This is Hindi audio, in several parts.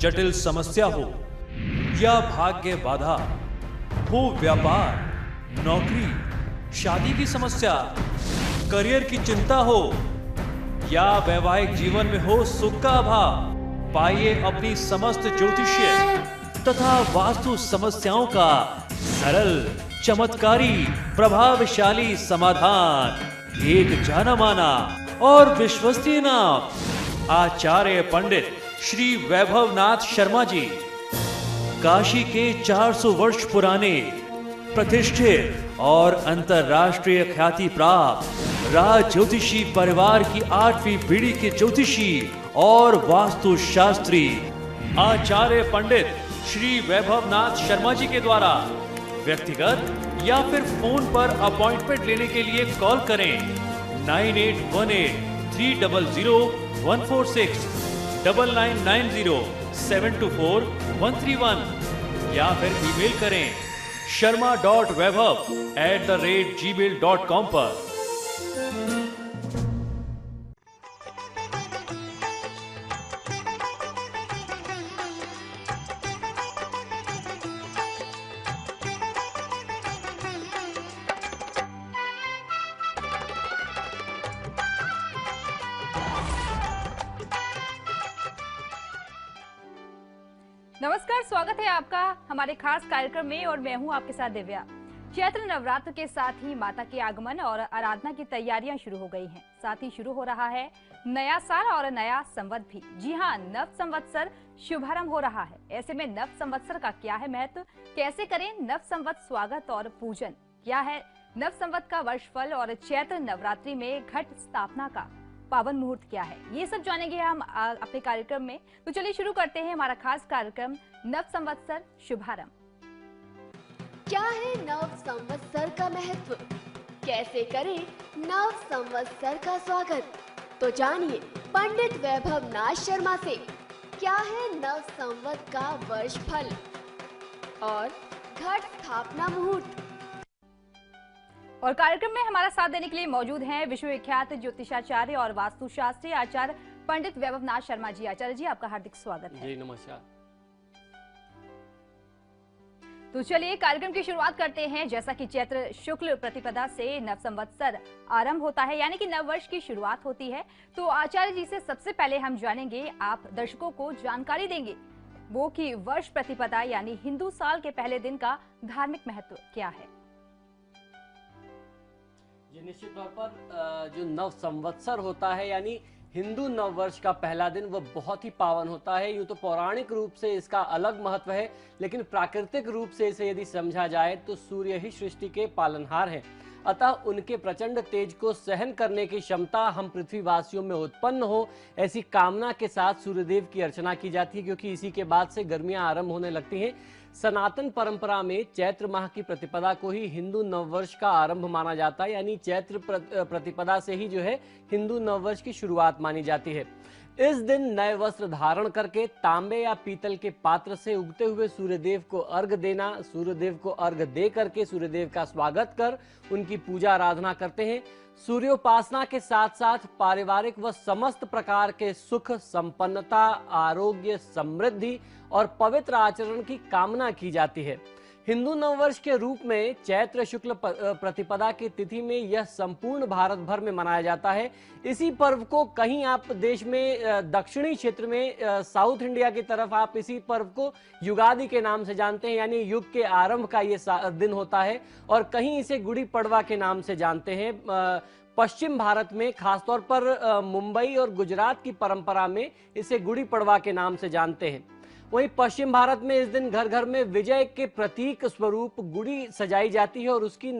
जटिल समस्या हो या भाग्य बाधा हो, व्यापार, नौकरी, शादी की समस्या, करियर की चिंता हो या वैवाहिक जीवन में हो सुख का अभाव, पाइए अपनी समस्त ज्योतिषीय तथा वास्तु समस्याओं का सरल, चमत्कारी, प्रभावशाली समाधान। एक जाना माना और विश्वसनीय नाम, आचार्य पंडित श्री वैभवनाथ शर्मा जी, काशी के 400 वर्ष पुराने प्रतिष्ठित और अंतरराष्ट्रीय ख्याति प्राप्त राज ज्योतिषी परिवार की 8वीं पीढ़ी के ज्योतिषी और वास्तु शास्त्री आचार्य पंडित श्री वैभवनाथ शर्मा जी के द्वारा व्यक्तिगत या फिर फोन पर अपॉइंटमेंट लेने के लिए कॉल करें 9818300146, 9990724131 या फिर ईमेल करें sharma.vaibhav@gmail.com पर। नमस्कार, स्वागत है आपका हमारे खास कार्यक्रम में और मैं हूं आपके साथ दिव्या। चैत्र नवरात्र के साथ ही माता के आगमन और आराधना की तैयारियां शुरू हो गई हैं। साथ ही शुरू हो रहा है नया साल और नया संवत भी। जी हां, नव संवत्सर शुभारंभ हो रहा है। ऐसे में नव संवत्सर का क्या है महत्व, कैसे करें नव संवत स्वागत और पूजन, क्या है नव संवत का वर्षफल और चैत्र नवरात्रि में घट स्थापना का पावन मुहूर्त क्या है, ये सब जानेंगे हम अपने कार्यक्रम में। तो चलिए शुरू करते हैं हमारा खास कार्यक्रम नव संवत्सर शुभारंभ। क्या है नव संवत्सर का महत्व, कैसे करें नव संवत्सर का स्वागत, तो जानिए पंडित वैभवनाथ शर्मा से क्या है नव संवत का वर्षफल और घट स्थापना मुहूर्त। और कार्यक्रम में हमारा साथ देने के लिए मौजूद हैं विश्वविख्यात ज्योतिषाचार्य और वास्तुशास्त्री आचार्य पंडित वैभवनाथ शर्मा जी। आचार्य जी, आपका हार्दिक स्वागत है। जी नमस्कार। तो चलिए कार्यक्रम की शुरुआत करते हैं। जैसा कि चैत्र शुक्ल प्रतिपदा से नव संवत्सर आरंभ होता है, यानी कि नव वर्ष की शुरुआत होती है, तो आचार्य जी से सबसे पहले हम जानेंगे, आप दर्शकों को जानकारी देंगे वो कि वर्ष प्रतिपदा यानी हिंदू साल के पहले दिन का धार्मिक महत्व क्या है। ये निश्चित तौर पर जो नव संवत्सर होता है यानी हिंदू नव वर्ष का पहला दिन वह बहुत ही पावन होता है। यूं तो पौराणिक रूप से इसका अलग महत्व है, लेकिन प्राकृतिक रूप से इसे यदि समझा जाए तो सूर्य ही सृष्टि के पालनहार हैं। अतः उनके प्रचंड तेज को सहन करने की क्षमता हम पृथ्वीवासियों में उत्पन्न हो, ऐसी कामना के साथ सूर्यदेव की अर्चना की जाती है, क्योंकि इसी के बाद से गर्मियां आरंभ होने लगती हैं। सनातन परंपरा में चैत्र माह की प्रतिपदा को ही हिंदू नववर्ष का आरंभ माना जाता है, यानी चैत्र प्रतिपदा से ही जो है हिंदू नववर्ष की शुरुआत मानी जाती है। इस दिन नए वस्त्र धारण करके तांबे या पीतल के पात्र से उगते हुए सूर्यदेव को अर्घ देना, सूर्यदेव को अर्घ दे करके सूर्यदेव का स्वागत कर उनकी पूजा आराधना करते हैं। सूर्योपासना के साथ साथ पारिवारिक व समस्त प्रकार के सुख, संपन्नता, आरोग्य, समृद्धि और पवित्र आचरण की कामना की जाती है। हिंदू नववर्ष के रूप में चैत्र शुक्ल प्रतिपदा की तिथि में यह संपूर्ण भारत भर में मनाया जाता है। इसी पर्व को कहीं आप देश में दक्षिणी क्षेत्र में साउथ इंडिया की तरफ आप इसी पर्व को युगादि के नाम से जानते हैं, यानी युग के आरंभ का ये दिन होता है, और कहीं इसे गुड़ी पड़वा के नाम से जानते हैं। पश्चिम भारत में खासतौर पर मुंबई और गुजरात की परंपरा में इसे गुड़ी पड़वा के नाम से जानते हैं। वहीं पश्चिम भारत में इस दिन घर घर में विजय के प्रतीक स्वरूप गुड़ी सजाई जाती है और उसकी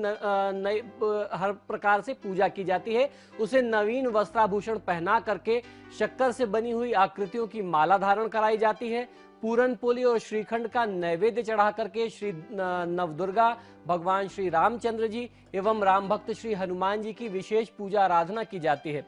हर प्रकार से पूजा की जाती है। उसे नवीन वस्त्राभूषण पहना करके शक्कर से बनी हुई आकृतियों की माला धारण कराई जाती है। पूरन पोली और श्रीखंड का नैवेद्य चढ़ा करके श्री नवदुर्गा, भगवान श्री रामचंद्र जी एवं राम भक्त श्री हनुमान जी की विशेष पूजा आराधना की जाती है।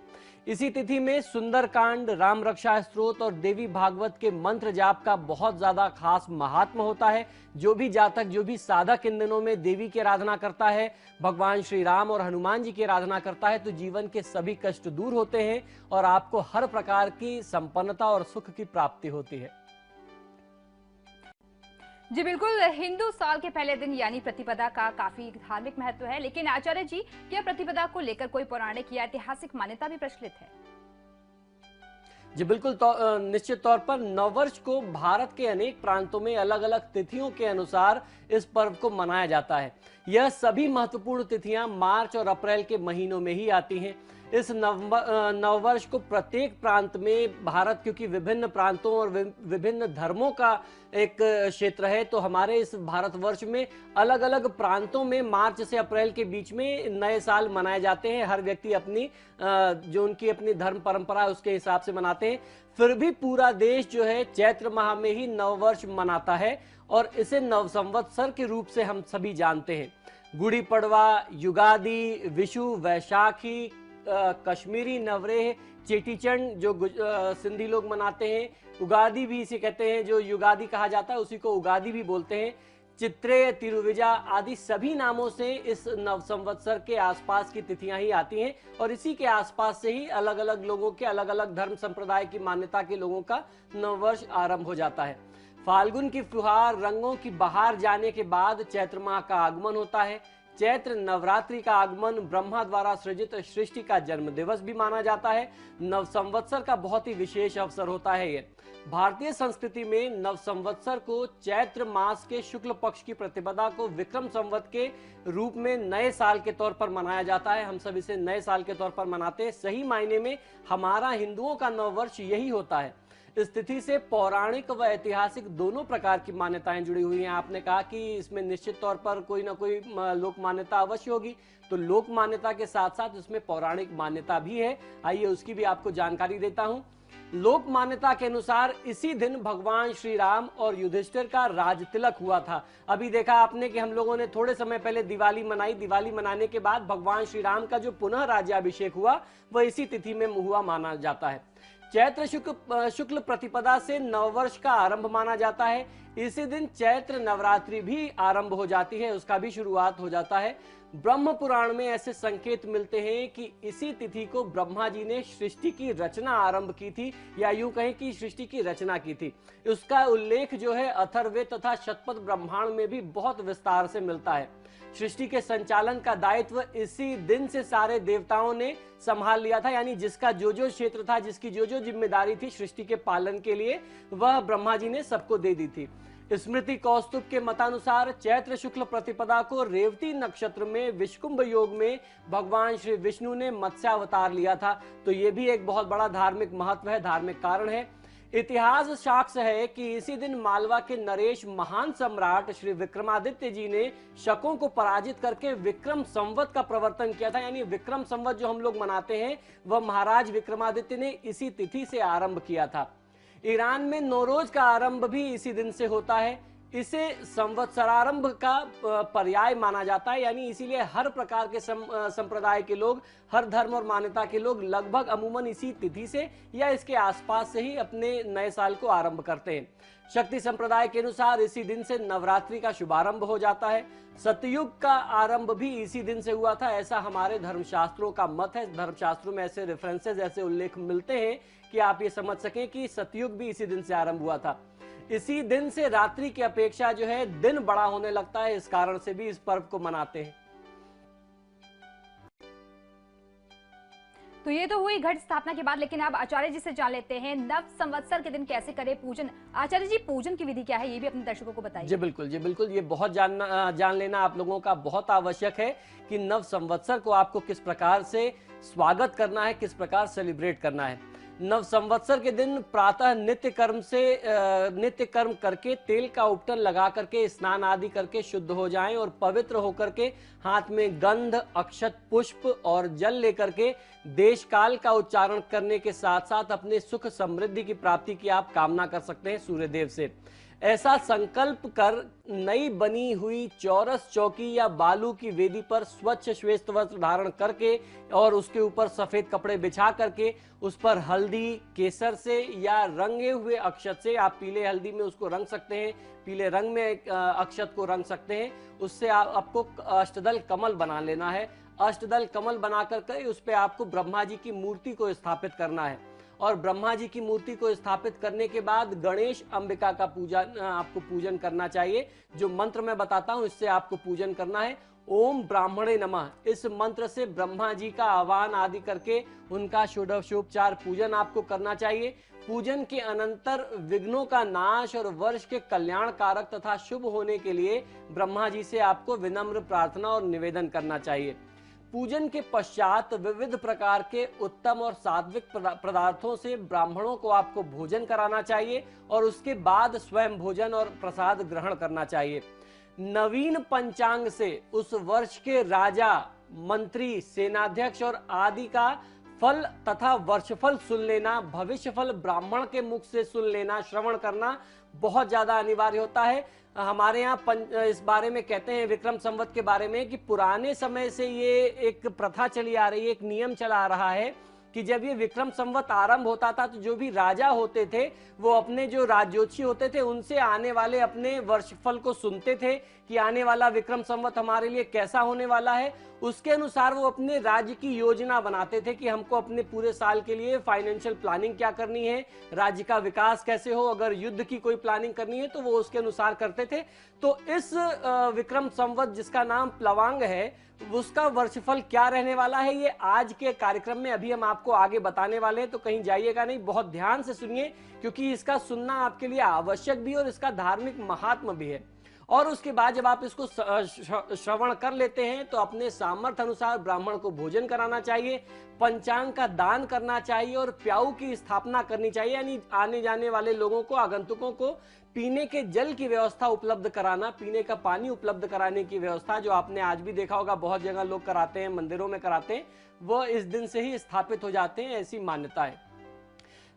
इसी तिथि में सुंदरकांड, राम रक्षा स्तोत्र और देवी भागवत के मंत्र जाप का बहुत ज्यादा खास महात्मा होता है। जो भी जातक, जो भी साधक इन दिनों में देवी की आराधना करता है, भगवान श्री राम और हनुमान जी की आराधना करता है, तो जीवन के सभी कष्ट दूर होते हैं और आपको हर प्रकार की संपन्नता और सुख की प्राप्ति होती है। जी बिल्कुल, हिंदू साल के पहले दिन यानी प्रतिपदा का काफी धार्मिक महत्व है, लेकिन आचार्य जी, क्या प्रतिपदा को लेकर कोई पौराणिक या ऐतिहासिक मान्यता भी प्रचलित है? जी बिल्कुल, निश्चित तौर पर नववर्ष को भारत के अनेक प्रांतों में अलग अलग तिथियों के अनुसार इस पर्व को मनाया जाता है। यह सभी महत्वपूर्ण तिथियां मार्च और अप्रैल के महीनों में ही आती हैं। इस नववर्ष को प्रत्येक प्रांत में, भारत क्योंकि विभिन्न प्रांतों और विभिन्न धर्मों का एक क्षेत्र है, तो हमारे इस भारतवर्ष में अलग अलग प्रांतों में मार्च से अप्रैल के बीच में नए साल मनाए जाते हैं। हर व्यक्ति अपनी जो उनकी अपनी धर्म परंपरा है उसके हिसाब से मनाते हैं। फिर भी पूरा देश जो है चैत्र माह में ही नववर्ष मनाता है और इसे नव संवत्सर के रूप से हम सभी जानते हैं। गुड़ी पड़वा, युगादि, विशु, वैशाखी, कश्मीरी नवरेह, चेटीचंड जो सिंधी लोग मनाते हैं, उगादि भी इसे कहते हैं, जो युगादि कहा जाता है उसी को उगादि भी बोलते हैं, चित्रे, तिरुविजा आदि सभी नामों से इस नव संवत्सर के आसपास की तिथियां ही आती हैं और इसी के आसपास से ही अलग अलग लोगों के, अलग अलग धर्म संप्रदाय की मान्यता के लोगों का नववर्ष आरंभ हो जाता है। फाल्गुन की फुहार, रंगों की बहार जाने के बाद चैत्र माह का आगमन होता है। चैत्र नवरात्रि का आगमन, ब्रह्मा द्वारा सृजित सृष्टि का जन्म दिवस भी माना जाता है। नव संवत्सर का बहुत ही विशेष अवसर होता है ये। भारतीय संस्कृति में नव संवत्सर को चैत्र मास के शुक्ल पक्ष की प्रतिपदा को विक्रम संवत के रूप में नए साल के तौर पर मनाया जाता है। हम सब इसे नए साल के तौर पर मनाते हैं। सही मायने में हमारा हिंदुओं का नववर्ष यही होता है। इस तिथि से पौराणिक व ऐतिहासिक दोनों प्रकार की मान्यताएं जुड़ी हुई हैं। आपने कहा कि इसमें निश्चित तौर पर कोई ना कोई लोक मान्यता अवश्य होगी, तो लोक मान्यता के साथ साथ इसमें पौराणिक मान्यता भी है। आइए उसकी भी आपको जानकारी देता हूं। लोक मान्यता के अनुसार इसी दिन भगवान श्री राम और युधिष्ठिर का राज तिलक हुआ था। अभी देखा आपने कि हम लोगों ने थोड़े समय पहले दिवाली मनाई। दिवाली मनाने के बाद भगवान श्री राम का जो पुनः राज्याभिषेक हुआ वह इसी तिथि में हुआ माना जाता है। चैत्र शुक्ल प्रतिपदा से नववर्ष का आरंभ माना जाता है। इसी दिन चैत्र नवरात्रि भी आरंभ हो जाती है, उसका भी शुरुआत हो जाता है। ब्रह्म पुराण में ऐसे संकेत मिलते हैं कि इसी तिथि को ब्रह्मा जी ने सृष्टि की रचना आरंभ की थी, या यूं कहें कि सृष्टि की रचना की थी। उसका उल्लेख जो है अथर्ववेद तथा शतपथ ब्रह्मांड में भी बहुत विस्तार से मिलता है। सृष्टि के संचालन का दायित्व इसी दिन से सारे देवताओं ने संभाल लिया था, यानी जिसका जो जो क्षेत्र था, जिसकी जो जो जिम्मेदारी थी सृष्टि के पालन के लिए, वह ब्रह्मा जी ने सबको दे दी थी। स्मृति कौस्तुभ के मतानुसार चैत्र शुक्ल प्रतिपदा को रेवती नक्षत्र में विषकुंभ योग में भगवान श्री विष्णु ने मत्स्यावतार लिया था। तो ये भी एक बहुत बड़ा धार्मिक महत्व है, धार्मिक कारण है। इतिहास साक्ष्य है कि इसी दिन मालवा के नरेश महान सम्राट श्री विक्रमादित्य जी ने शकों को पराजित करके विक्रम संवत का प्रवर्तन किया था। यानी विक्रम संवत जो हम लोग मनाते हैं वह महाराज विक्रमादित्य ने इसी तिथि से आरंभ किया था। ईरान में नौरोज का आरंभ भी इसी दिन से होता है। इसे संवत्सरारंभ का पर्याय माना जाता है, यानी इसीलिए हर प्रकार के संप्रदाय के लोग, हर धर्म और मान्यता के लोग लगभग अमूमन इसी तिथि से या इसके आसपास से ही अपने नए साल को आरंभ करते हैं। शक्ति संप्रदाय के अनुसार इसी दिन से नवरात्रि का शुभारंभ हो जाता है। सतयुग का आरंभ भी इसी दिन से हुआ था, ऐसा हमारे धर्मशास्त्रों का मत है। धर्मशास्त्रों में ऐसे रेफरेंसेस, ऐसे उल्लेख मिलते हैं कि आप ये समझ सकें कि सतयुग भी इसी दिन से आरंभ हुआ था। इसी दिन से रात्रि की अपेक्षा जो है दिन बड़ा होने लगता है, इस कारण से भी इस पर्व को मनाते हैं। तो ये तो हुई घट स्थापना की बात, लेकिन अब आचार्य जी से जान लेते हैं नव संवत्सर के दिन कैसे करें पूजन। आचार्य जी, पूजन की विधि क्या है, ये भी अपने दर्शकों को बताइए। जी बिल्कुल, ये बहुत जान लेना आप लोगों का बहुत आवश्यक है कि नव संवत्सर को आपको किस प्रकार से स्वागत करना है, किस प्रकार सेलिब्रेट करना है। नव संवत्सर के दिन प्रातः नित्य कर्म करके तेल का उपटन लगा करके स्नान आदि करके शुद्ध हो जाएं और पवित्र होकर के हाथ में गंध, अक्षत, पुष्प और जल लेकर के देश काल का उच्चारण करने के साथ साथ अपने सुख समृद्धि की प्राप्ति की आप कामना कर सकते हैं सूर्यदेव से। ऐसा संकल्प कर नई बनी हुई चौरस चौकी या बालू की वेदी पर स्वच्छ श्वेत वस्त्र धारण करके और उसके ऊपर सफेद कपड़े बिछा करके उस पर हल्दी, केसर से या रंगे हुए अक्षत से, आप पीले हल्दी में उसको रंग सकते हैं, पीले रंग में अक्षत को रंग सकते हैं। उससे आपको अष्टदल कमल बना लेना है। अष्टदल कमल बना करके उस पर आपको ब्रह्मा जी की मूर्ति को स्थापित करना है और ब्रह्मा जी की मूर्ति को स्थापित करने के बाद गणेश अंबिका का आपको पूजन करना चाहिए। जो मंत्र मैं बताता हूं इससे आपको पूजन करना है। ओम ब्राह्मणे नमः, इस मंत्र से ब्रह्मा जी का आह्वान आदि करके उनका षोडशोपचार पूजन आपको करना चाहिए। पूजन के अनंतर विघ्नों का नाश और वर्ष के कल्याण कारक तथा शुभ होने के लिए ब्रह्मा जी से आपको विनम्र प्रार्थना और निवेदन करना चाहिए। पूजन के पश्चात विविध प्रकार के उत्तम और सात्विक पदार्थों से ब्राह्मणों को आपको भोजन कराना चाहिए और उसके बाद स्वयं भोजन और प्रसाद ग्रहण करना चाहिए। नवीन पंचांग से उस वर्ष के राजा, मंत्री, सेनाध्यक्ष और आदि का फल तथा वर्षफल सुन लेना, भविष्य फल ब्राह्मण के मुख से सुन लेना, श्रवण करना बहुत ज्यादा अनिवार्य होता है। हमारे यहाँ इस बारे में कहते हैं, विक्रम संवत के बारे में, कि पुराने समय से ये एक प्रथा चली आ रही है, एक नियम चला आ रहा है कि जब ये विक्रम संवत आरंभ होता था तो जो भी राजा होते थे वो अपने जो राज्योत्सी होते थे उनसे आने वाले अपने वर्षफल को सुनते थे कि आने वाला विक्रम संवत हमारे लिए कैसा होने वाला है। उसके अनुसार वो अपने राज्य की योजना बनाते थे कि हमको अपने पूरे साल के लिए फाइनेंशियल प्लानिंग क्या करनी है, राज्य का विकास कैसे हो, अगर युद्ध की कोई प्लानिंग करनी है तो वो उसके अनुसार करते थे। तो इस विक्रम संवत जिसका नाम प्लवांग है उसका वर्षफल क्या रहने वाला है, ये आज के कार्यक्रम में अभी हम आपको आगे बताने वाले हैं। तो कहीं जाइएगा नहीं, बहुत ध्यान से सुनिए, क्योंकि इसका सुनना आपके लिए आवश्यक भी और इसका धार्मिक महात्म भी है। और उसके बाद जब आप इसको श्रवण कर लेते हैं तो अपने सामर्थ्य अनुसार ब्राह्मण को भोजन कराना चाहिए, पंचांग का दान करना चाहिए और प्याऊ की स्थापना करनी चाहिए, यानी आने जाने वाले लोगों को, आगंतुकों को पीने के जल की व्यवस्था उपलब्ध कराना, पीने का पानी उपलब्ध कराने की व्यवस्था, जो आपने आज भी देखा होगा बहुत जगह लोग कराते हैं, मंदिरों में कराते हैं, वो इस दिन से ही स्थापित हो जाते हैं, ऐसी मान्यता है।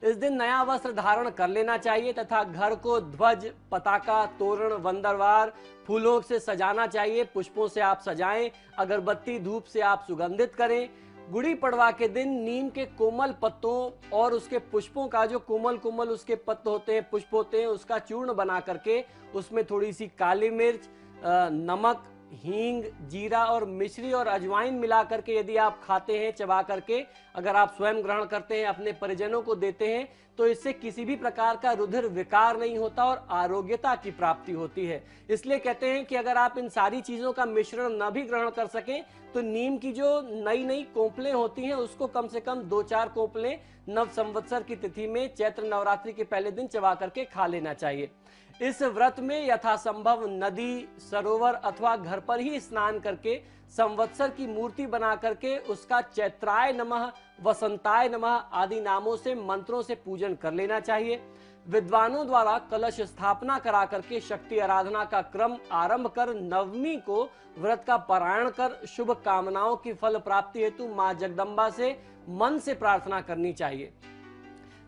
इस दिन नया वस्त्र धारण कर लेना चाहिए तथा घर को ध्वज, पताका, तोरण, वंदरवार, फूलों से सजाना चाहिए। पुष्पों से आप सजाएं, अगरबत्ती, धूप से आप सुगंधित करें। गुड़ी पड़वा के दिन नीम के कोमल पत्तों और उसके पुष्पों का, जो कोमल कोमल उसके पत्ते होते हैं, पुष्प होते हैं, उसका चूर्ण बना करके उसमें थोड़ी सी काली मिर्च, नमक, हींग, जीरा और मिश्री और अजवाइन मिला करके यदि आप खाते हैं, चबा करके, अगर आप स्वयं ग्रहण करते हैं, अपने परिजनों को देते हैं, तो इससे किसी भी प्रकार का रुधिर विकार नहीं होता और आरोग्यता की प्राप्ति होती है। इसलिए कहते हैं कि अगर आप इन सारी चीजों का मिश्रण न भी ग्रहण कर सकें तो नीम की जो नई नई कोंपलें होती हैं उसको कम से कम 2-4 कोंपलें नव संवत्सर की तिथि में चैत्र नवरात्रि के पहले दिन चबा करके खा लेना चाहिए। इस व्रत में यथासंभव नदी, सरोवर अथवा घर पर ही स्नान करके संवत्सर की मूर्ति बना करके उसका चैत्राय नमः, वसंताय नमः आदि नामों से, मंत्रों से पूजन कर लेना चाहिए। विद्वानों द्वारा कलश स्थापना करा करके शक्ति आराधना का क्रम आरंभ कर नवमी को व्रत का पारायण कर शुभ कामनाओं की फल प्राप्ति हेतु मां जगदम्बा से मन से प्रार्थना करनी चाहिए।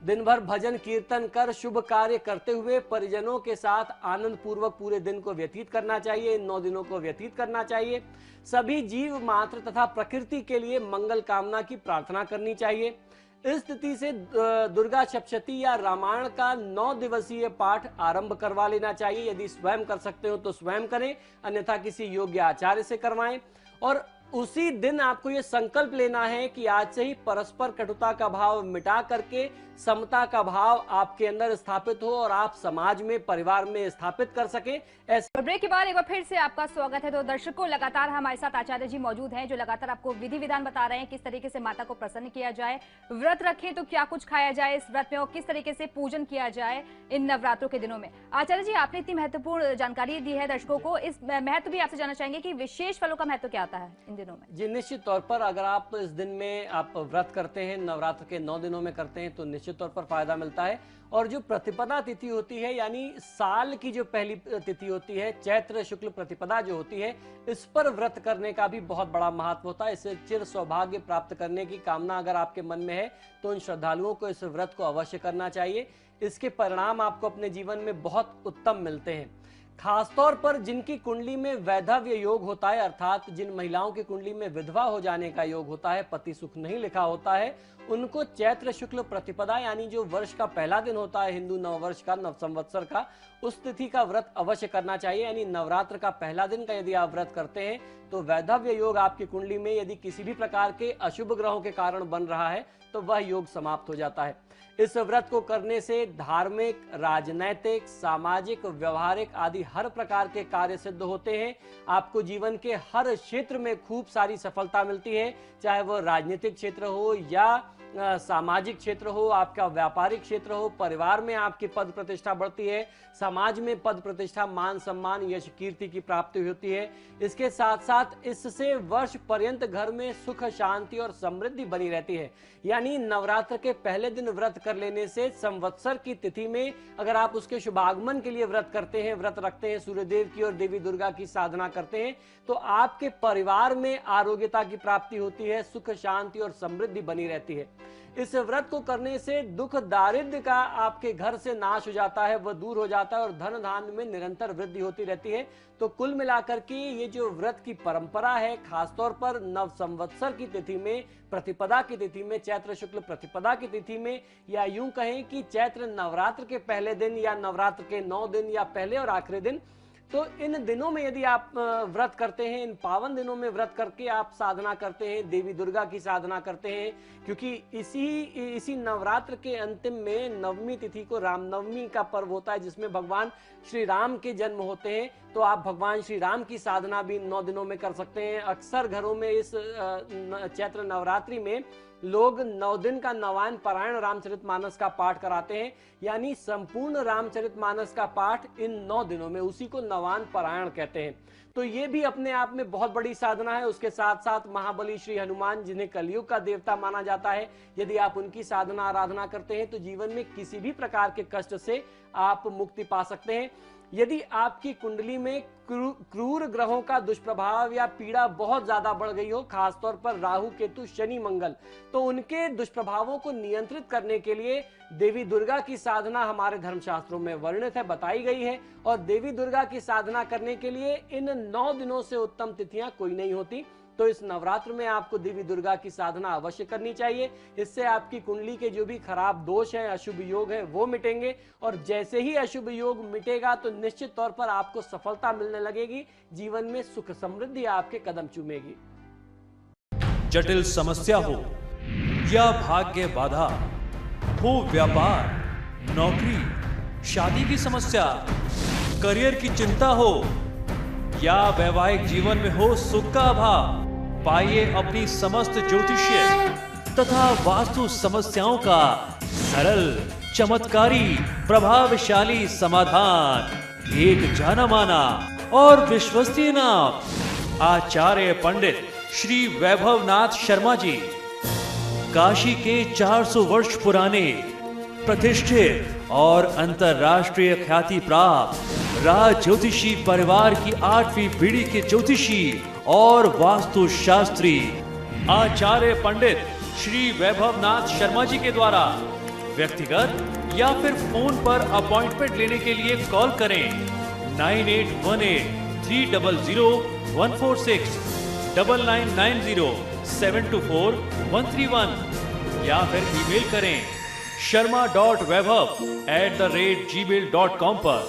दिन भर भजन कीर्तन कर शुभ कार्य करते हुए परिजनों के साथ आनंद पूर्वक पूरे दिन को व्यतीत करना चाहिए, इन 9 दिनों को व्यतीत करना चाहिए। सभी जीव मात्र तथा प्रकृति के लिए मंगल कामना की प्रार्थना करनी चाहिए। इस तिथि से दुर्गा सप्तशती या रामायण का 9 दिवसीय पाठ आरंभ करवा लेना चाहिए। यदि स्वयं कर सकते हो तो स्वयं करें, अन्यथा किसी योग्य आचार्य से करवाएं। और उसी दिन आपको ये संकल्प लेना है कि आज से ही परस्पर कटुता का भाव मिटा करके समता का भाव आपके अंदर स्थापित हो और आप समाज में, परिवार में स्थापित कर सके। ऐसे ब्रेक के बाद एक बार फिर से आपका स्वागत है। तो दर्शकों, लगातार हमारे साथ आचार्य जी मौजूद हैं जो लगातार आपको विधि विधान बता रहे हैं किस तरीके से माता को प्रसन्न किया जाए, व्रत रखे तो क्या कुछ खाया जाए इस व्रत में और किस तरीके से पूजन किया जाए इन नवरात्रों के दिनों में। आचार्य जी, आपने इतनी महत्वपूर्ण जानकारी दी है दर्शकों को, इस महत्व भी आपसे जानना चाहेंगे कि विशेष फलों का महत्व क्या आता है इन दिनों में। जी, निश्चित तौर पर अगर आप इस दिन में आप व्रत करते हैं, नवरात्र के 9 दिनों में करते हैं, तो निश्चित तौर पर फायदा मिलता है। और जो प्रतिपदा तिथि होती है, यानी साल की जो पहली तिथि होती है, चैत्र शुक्ल प्रतिपदा जो होती है, इस पर व्रत करने का भी बहुत बड़ा महत्व होता है। इससे चिर सौभाग्य प्राप्त करने की कामना अगर आपके मन में है तो उन श्रद्धालुओं को इस व्रत को अवश्य करना चाहिए। इसके परिणाम आपको अपने जीवन में बहुत उत्तम मिलते हैं। खासतौर पर जिनकी कुंडली में वैधव्य योग होता है, अर्थात जिन महिलाओं की कुंडली में विधवा हो जाने का योग होता है, पति सुख नहीं लिखा होता है, उनको चैत्र शुक्ल प्रतिपदा यानी जो वर्ष का पहला दिन होता है हिंदू नववर्ष का, नव संवत्सर का, उस तिथि का व्रत अवश्य करना चाहिए। यानी नवरात्र का पहला दिन का यदि आप व्रत करते हैं तो वैधव्य योग आपकी कुंडली में यदि किसी भी प्रकार के अशुभ ग्रहों के कारण बन रहा है तो वह योग समाप्त हो जाता है। इस व्रत को करने से धार्मिक, राजनैतिक, सामाजिक, व्यवहारिक आदि हर प्रकार के कार्य सिद्ध होते हैं। आपको जीवन के हर क्षेत्र में खूब सारी सफलता मिलती है, चाहे वह राजनीतिक क्षेत्र हो या सामाजिक क्षेत्र हो, आपका व्यापारिक क्षेत्र हो, परिवार में आपकी पद प्रतिष्ठा बढ़ती है, समाज में पद प्रतिष्ठा, मान सम्मान, यश कीर्ति की प्राप्ति होती है। इसके साथ साथ इससे वर्ष पर्यंत घर में सुख, शांति और समृद्धि बनी रहती है। यानी नवरात्र के पहले दिन व्रत कर लेने से संवत्सर की तिथि में अगर आप उसके शुभागमन के लिए व्रत करते हैं, व्रत रखते हैं, सूर्यदेव की और देवी दुर्गा की साधना करते हैं तो आपके परिवार में आरोग्यता की प्राप्ति होती है, सुख, शांति और समृद्धि बनी रहती है। इस व्रत को करने से दुख, दारिद्र्य का आपके घर से नाश हो जाता है, वह दूर हो जाता है और धन धान्य में निरंतर वृद्धि होती रहती है। तो कुल मिलाकर के ये जो व्रत की परंपरा है, खासतौर पर नव संवत्सर की तिथि में, प्रतिपदा की तिथि में, चैत्र शुक्ल प्रतिपदा की तिथि में, या यूं कहें कि चैत्र नवरात्र के पहले दिन या नवरात्र के 9 दिन या पहले और आखिरी दिन, तो इन दिनों में यदि आप व्रत करते हैं, इन पावन दिनों में व्रत करके आप साधना करते हैं, देवी दुर्गा की साधना करते हैं, क्योंकि इसी नवरात्र के अंतिम में नवमी तिथि को रामनवमी का पर्व होता है जिसमें भगवान श्री राम के जन्म होते हैं। तो आप भगवान श्री राम की साधना भी 9 दिनों में कर सकते हैं। अक्सर घरों में इस चैत्र नवरात्रि में लोग 9 दिन का नवायन पारायण रामचरितमानस का पाठ कराते हैं, यानी संपूर्ण रामचरितमानस का पाठ इन 9 दिनों में, उसी को नवायन पारायण कहते हैं। तो ये भी अपने आप में बहुत बड़ी साधना है। उसके साथ साथ महाबली श्री हनुमान, जिन्हें कलयुग का देवता माना जाता है, यदि आप उनकी साधना आराधना करते हैं तो जीवन में किसी भी प्रकार के कष्ट से आप मुक्ति पा सकते हैं। यदि आपकी कुंडली में क्रूर ग्रहों का दुष्प्रभाव या पीड़ा बहुत ज्यादा बढ़ गई हो, खासतौर पर राहु, केतु, शनि, मंगल, तो उनके दुष्प्रभावों को नियंत्रित करने के लिए देवी दुर्गा की साधना हमारे धर्मशास्त्रों में वर्णित है, बताई गई है। और देवी दुर्गा की साधना करने के लिए इन 9 दिनों से उत्तम तिथियां कोई नहीं होती। तो इस नवरात्र में आपको देवी दुर्गा की साधना अवश्य करनी चाहिए। इससे आपकी कुंडली के जो भी खराब दोष हैं, अशुभ योग हैं, वो मिटेंगे। और जैसे ही अशुभ योग मिटेगा तो निश्चित तौर पर आपको सफलता मिलने लगेगी, जीवन में सुख समृद्धि आपके कदम चूमेगी। जटिल समस्या हो या भाग्य बाधा हो, व्यापार, नौकरी, शादी की समस्या, करियर की चिंता हो या वैवाहिक जीवन में हो सुख का अभाव, पाइए अपनी समस्त ज्योतिषीय तथा वास्तु समस्याओं का सरल, चमत्कारी, प्रभावशाली समाधान। एक जाना माना और विश्वसनीय नाम, आचार्य पंडित श्री वैभवनाथ शर्मा जी, काशी के 400 वर्ष पुराने प्रतिष्ठित और अंतरराष्ट्रीय ख्याति प्राप्त राज ज्योतिषी परिवार की 8वीं पीढ़ी के ज्योतिषी और वास्तु शास्त्री आचार्य पंडित श्री वैभवनाथ शर्मा जी के द्वारा व्यक्तिगत या फिर फोन पर अपॉइंटमेंट लेने के लिए कॉल करें 9818-300-146, 9990-724-131 या फिर ईमेल करें sharma.vaibhav@gmail.com पर।